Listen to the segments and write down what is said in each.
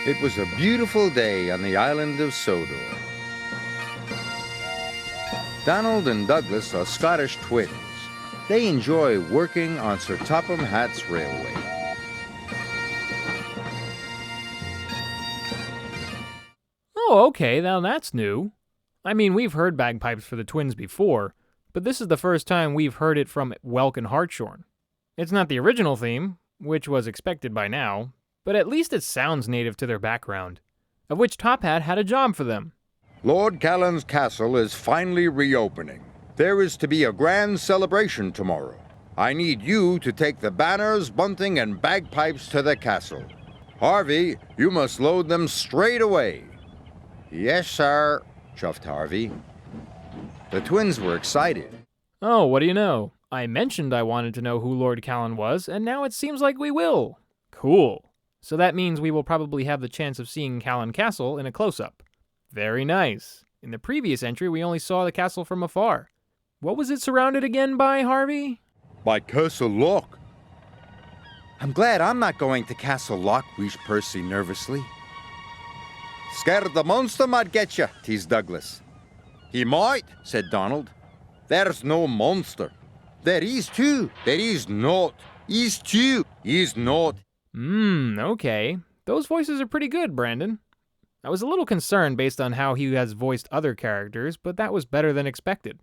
It was a beautiful day on the island of Sodor. Donald and Douglas are Scottish twins. They enjoy working on Sir Topham Hatt's railway. Oh, okay, now that's new. I mean, we've heard bagpipes for the twins before, but this is the first time we've heard it from Welk and Hartshorn. It's not the original theme, which was expected by now, but at least it sounds native to their background, of which Top Hat had a job for them. Lord Callan's castle is finally reopening. There is to be a grand celebration tomorrow. I need you to take the banners, bunting, and bagpipes to the castle. Harvey, you must load them straight away. Yes, sir, chuffed Harvey. The twins were excited. Oh, what do you know? I mentioned I wanted to know who Lord Callan was, and now it seems like we will. Cool. So that means we will probably have the chance of seeing Callan Castle in a close-up. Very nice. In the previous entry, we only saw the castle from afar. What was it surrounded again by, Harvey? By Castle Loch. I'm glad I'm not going to Castle Loch, wheezed Percy nervously. Scared the monster might get you, teased Douglas. He might, said Donald. There's no monster. There is too. There is not. Is too. Is not. Okay. Those voices are pretty good, Brandon. I was a little concerned based on how he has voiced other characters, but that was better than expected.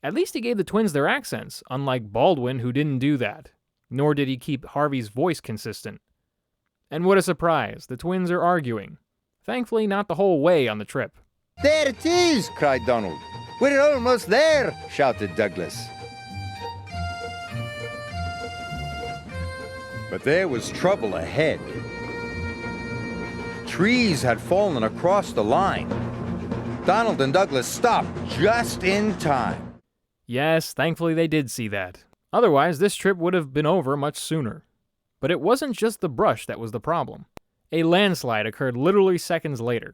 At least he gave the twins their accents, unlike Baldwin, who didn't do that. Nor did he keep Harvey's voice consistent. And what a surprise, the twins are arguing. Thankfully, not the whole way on the trip. There it is, cried Donald. We're almost there, shouted Douglas. But there was trouble ahead. Trees had fallen across the line. Donald and Douglas stopped just in time. Yes, thankfully they did see that. Otherwise, this trip would have been over much sooner. But it wasn't just the brush that was the problem. A landslide occurred literally seconds later,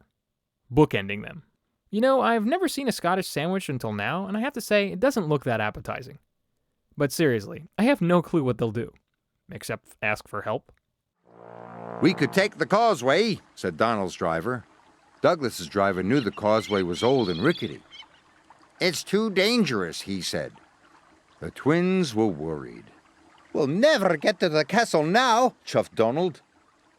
bookending them. You know, I've never seen a Scottish sandwich until now, and I have to say, it doesn't look that appetizing. But seriously, I have no clue what they'll do, except ask for help. We could take the causeway, said Donald's driver. Douglas's driver knew the causeway was old and rickety. It's too dangerous, he said. The twins were worried. We'll never get to the castle now, chuffed Donald.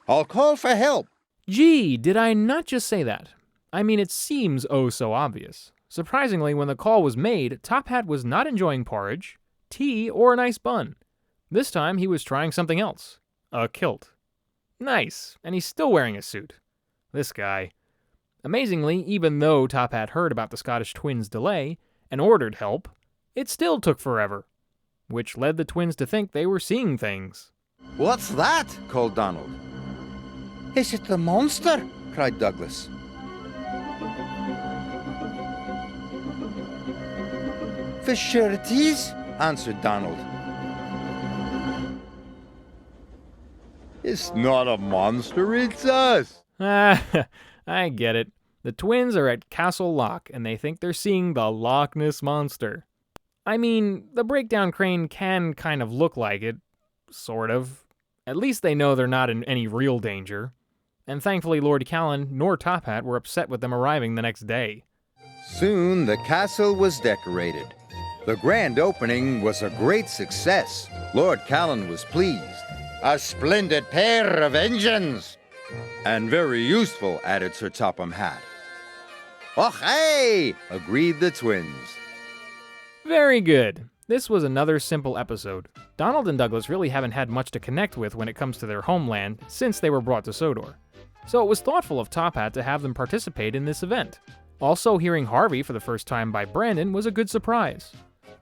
I'll call for help. Gee, did I not just say that? I mean, it seems oh so obvious. Surprisingly, when the call was made, Top Hat was not enjoying porridge, tea, or a nice bun. This time, he was trying something else. A kilt. Nice, and he's still wearing a suit. This guy. Amazingly, even though Top Hat heard about the Scottish twins' delay and ordered help, it still took forever, which led the twins to think they were seeing things. What's that? Called Donald. Is it the monster? Cried Douglas. For sure it is, answered Donald. It's not a monster, it's us. I get it. The twins are at Castle Loch, and they think they're seeing the Loch Ness Monster. I mean, the breakdown crane can kind of look like it. Sort of. At least they know they're not in any real danger. And thankfully Lord Callan nor Top Hat were upset with them arriving the next day. Soon the castle was decorated. The grand opening was a great success. Lord Callan was pleased. A splendid pair of engines! And very useful, added Sir Topham Hatt. Och, hey! Agreed the twins. Very good. This was another simple episode. Donald and Douglas really haven't had much to connect with when it comes to their homeland since they were brought to Sodor. So it was thoughtful of Top Hat to have them participate in this event. Also, hearing Harvey for the first time by Brandon was a good surprise.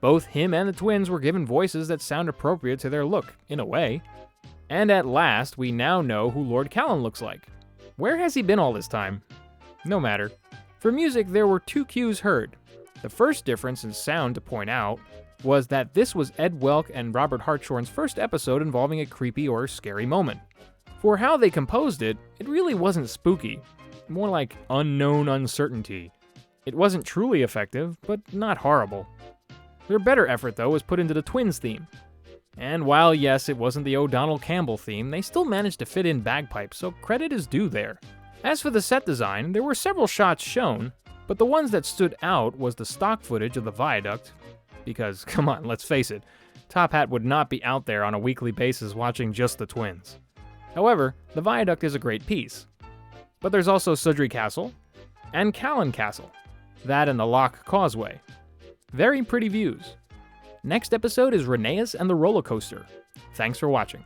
Both him and the twins were given voices that sound appropriate to their look, in a way. And at last, we now know who Lord Callan looks like. Where has he been all this time? No matter. For music, there were two cues heard. The first difference in sound to point out was that this was Ed Welk and Robert Hartshorn's first episode involving a creepy or scary moment. For how they composed it, it really wasn't spooky, more like unknown uncertainty. It wasn't truly effective, but not horrible. Their better effort, though, was put into the twins theme. And while yes, it wasn't the O'Donnell Campbell theme, they still managed to fit in bagpipes, so credit is due there. As for the set design, there were several shots shown, but the ones that stood out was the stock footage of the viaduct, because, come on, let's face it, Top Hat would not be out there on a weekly basis watching just the twins. However, the viaduct is a great piece. But there's also Sudbury Castle and Callan Castle, that and the Loch Causeway. Very pretty views. Next episode is Rheneas and the roller coaster. Thanks for watching.